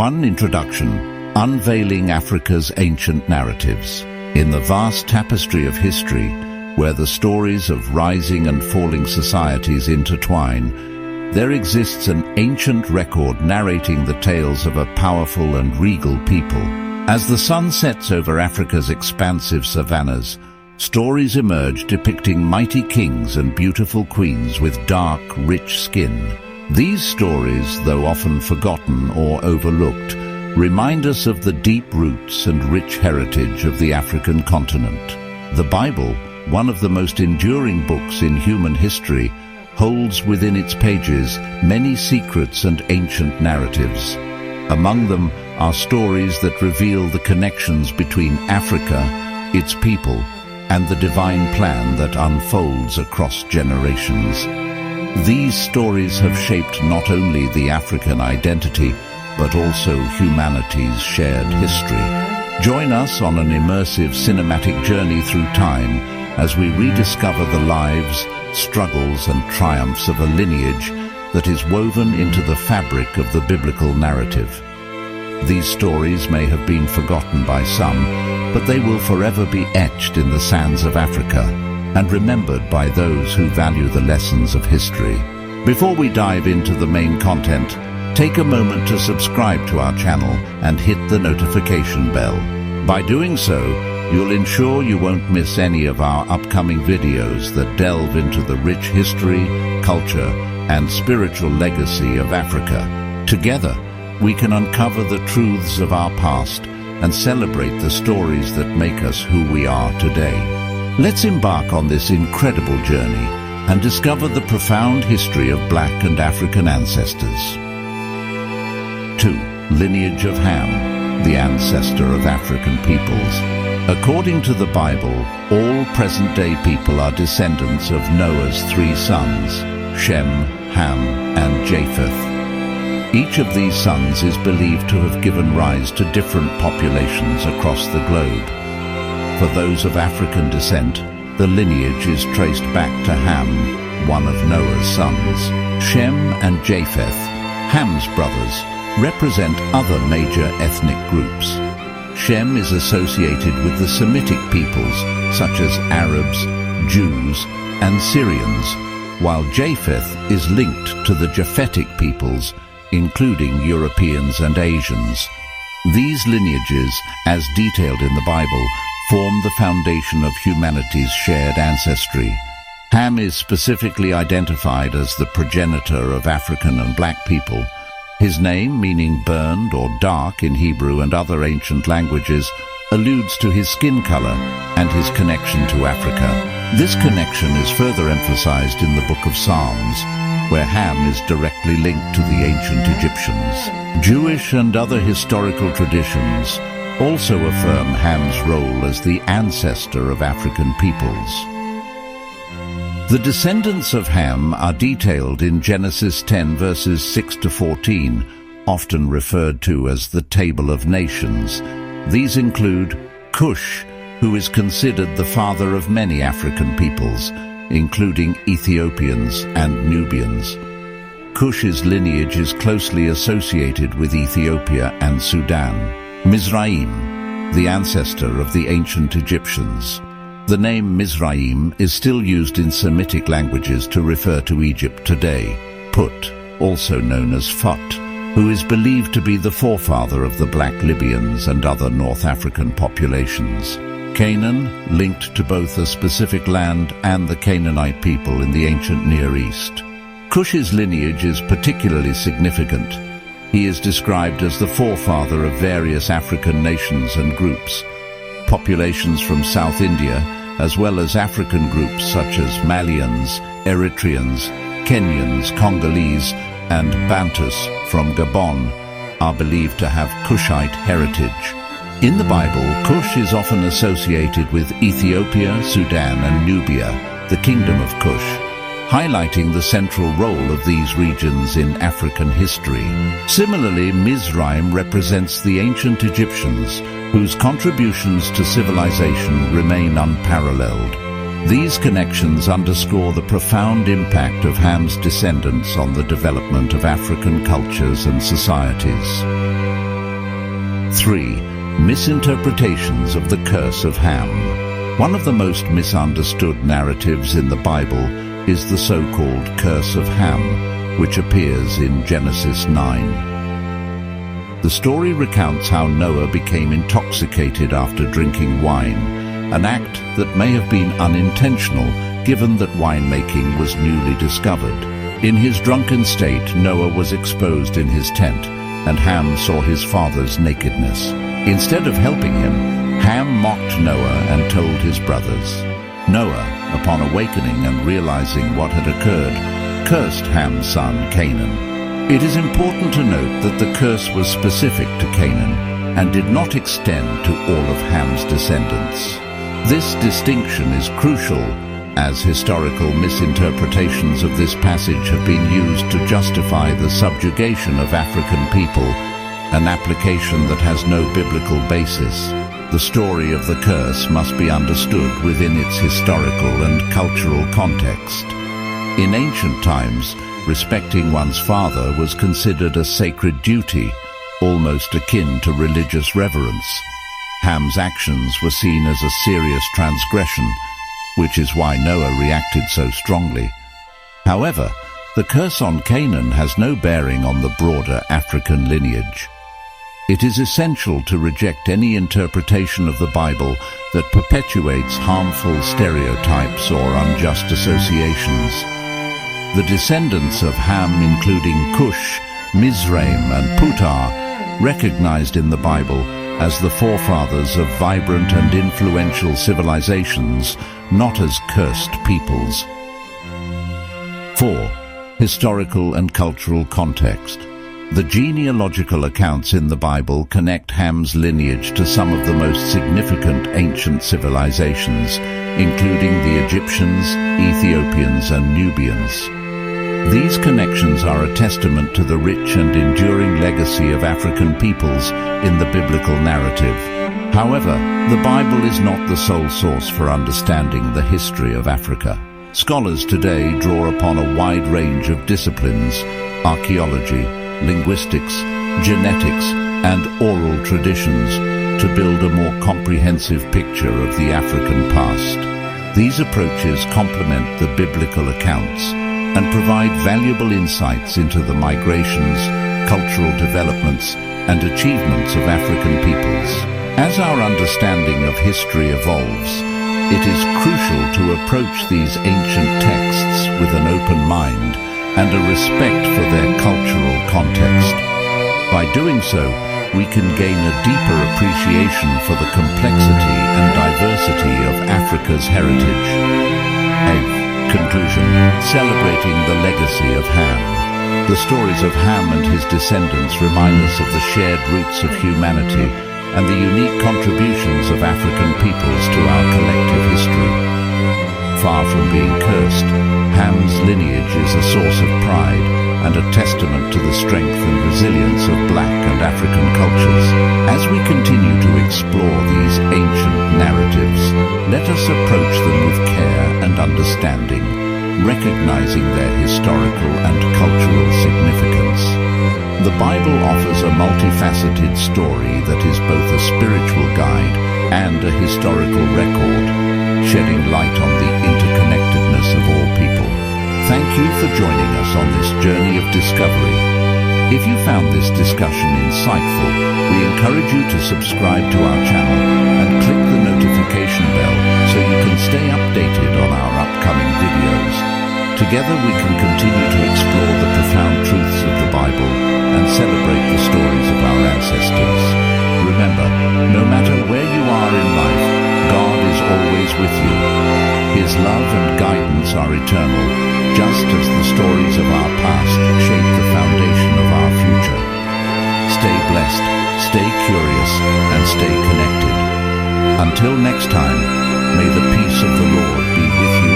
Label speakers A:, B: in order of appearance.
A: 1. Introduction: Unveiling Africa's Ancient Narratives. In the vast tapestry of history, where the stories of rising and falling societies intertwine, there exists an ancient record narrating the tales of a powerful and regal people. As the sun sets over Africa's expansive savannas, stories emerge depicting mighty kings and beautiful queens with dark, rich skin. These stories, though often forgotten or overlooked, remind us of the deep roots and rich heritage of the African continent. The Bible, one of the most enduring books in human history, holds within its pages many secrets and ancient narratives. Among them are stories that reveal the connections between Africa, its people, and the divine plan that unfolds across generations. These stories have shaped not only the African identity, but also humanity's shared history. Join us on an immersive cinematic journey through time as we rediscover the lives, struggles, and triumphs of a lineage that is woven into the fabric of the biblical narrative. These stories may have been forgotten by some, but they will forever be etched in the sands of Africa and remembered by those who value the lessons of history. Before we dive into the main content, take a moment to subscribe to our channel and hit the notification bell. By doing so, you'll ensure you won't miss any of our upcoming videos that delve into the rich history, culture, and spiritual legacy of Africa. Together, we can uncover the truths of our past and celebrate the stories that make us who we are today. Let's embark on this incredible journey and discover the profound history of Black and African ancestors. 2. Lineage of Ham, the ancestor of African peoples. According to the Bible, all present-day people are descendants of Noah's 3 sons, Shem, Ham, and Japheth. Each of these sons is believed to have given rise to different populations across the globe. For those of African descent, the lineage is traced back to Ham, one of Noah's sons. Shem and Japheth, Ham's brothers, represent other major ethnic groups. Shem is associated with the Semitic peoples, such as Arabs, Jews, and Syrians, while Japheth is linked to the Japhetic peoples, including Europeans and Asians. These lineages, as detailed in the Bible, form the foundation of humanity's shared ancestry. Ham is specifically identified as the progenitor of African and Black people. His name, meaning burned or dark in Hebrew and other ancient languages, alludes to his skin color and his connection to Africa. This connection is further emphasized in the Book of Psalms, where Ham is directly linked to the ancient Egyptians. Jewish and other historical traditions also affirm Ham's role as the ancestor of African peoples. The descendants of Ham are detailed in Genesis 10 verses 6 to 14, often referred to as the Table of Nations. These include Cush, who is considered the father of many African peoples, including Ethiopians and Nubians. Cush's lineage is closely associated with Ethiopia and Sudan. Mizraim, the ancestor of the ancient Egyptians. The name Mizraim is still used in Semitic languages to refer to Egypt today. Put, also known as Phut, who is believed to be the forefather of the Black Libyans and other North African populations. Canaan, linked to both a specific land and the Canaanite people in the ancient Near East. Cush's lineage is particularly significant. He is described as the forefather of various African nations and groups. Populations from South India, as well as African groups such as Malians, Eritreans, Kenyans, Congolese, and Bantus from Gabon, are believed to have Cushite heritage. In the Bible, Cush is often associated with Ethiopia, Sudan, and Nubia, the Kingdom of Cush, highlighting the central role of these regions in African history. Similarly, Mizraim represents the ancient Egyptians, whose contributions to civilization remain unparalleled. These connections underscore the profound impact of Ham's descendants on the development of African cultures and societies. 3. Misinterpretations of the curse of Ham. One of the most misunderstood narratives in the Bible is the so-called curse of Ham, which appears in Genesis 9. The story recounts how Noah became intoxicated after drinking wine, an act that may have been unintentional given that winemaking was newly discovered. In his drunken state, Noah was exposed in his tent, and Ham saw his father's nakedness. Instead of helping him, Ham mocked Noah and told his brothers. Noah, upon awakening and realizing what had occurred, cursed Ham's son Canaan. It is important to note that the curse was specific to Canaan and did not extend to all of Ham's descendants. This distinction is crucial, as historical misinterpretations of this passage have been used to justify the subjugation of African people, an application that has no biblical basis. The story of the curse must be understood within its historical and cultural context. In ancient times, respecting one's father was considered a sacred duty, almost akin to religious reverence. Ham's actions were seen as a serious transgression, which is why Noah reacted so strongly. However, the curse on Canaan has no bearing on the broader African lineage. It is essential to reject any interpretation of the Bible that perpetuates harmful stereotypes or unjust associations. The descendants of Ham, including Cush, Mizraim, and Putar, recognized in the Bible as the forefathers of vibrant and influential civilizations, not as cursed peoples. 4. Historical and cultural context. The genealogical accounts in the Bible connect Ham's lineage to some of the most significant ancient civilizations, including the Egyptians, Ethiopians, and Nubians. These connections are a testament to the rich and enduring legacy of African peoples in the biblical narrative. However, the Bible is not the sole source for understanding the history of Africa. Scholars today draw upon a wide range of disciplines: archaeology, linguistics, genetics, and oral traditions to build a more comprehensive picture of the African past. These approaches complement the biblical accounts and provide valuable insights into the migrations, cultural developments, and achievements of African peoples. As our understanding of history evolves, it is crucial to approach these ancient texts with an open mind and a respect for their cultural context. By doing so, we can gain a deeper appreciation for the complexity and diversity of Africa's heritage. 8th conclusion, celebrating the legacy of Ham. The stories of Ham and his descendants remind us of the shared roots of humanity and the unique contributions of African peoples to our collective history. Far from being cursed, Ham's lineage is a source of pride and a testament to the strength and resilience of Black and African cultures. As we continue to explore these ancient narratives, let us approach them with care and understanding, recognizing their historical and cultural significance. The Bible offers a multifaceted story that is both a spiritual guide and a historical record, shedding light on the interconnectedness of all people. Thank you for joining us on this journey of discovery. If you found this discussion insightful, we encourage you to subscribe to our channel and click the notification bell so you can stay updated on our upcoming videos. Together we can continue to explore the profound truths of the Bible and celebrate the stories of our ancestors. Remember, no matter where you are in life, God is always with you. His love and guidance are eternal, just as the stories of our past shape the foundation of our future. Stay blessed, stay curious, and stay connected. Until next time, may the peace of the Lord be with you.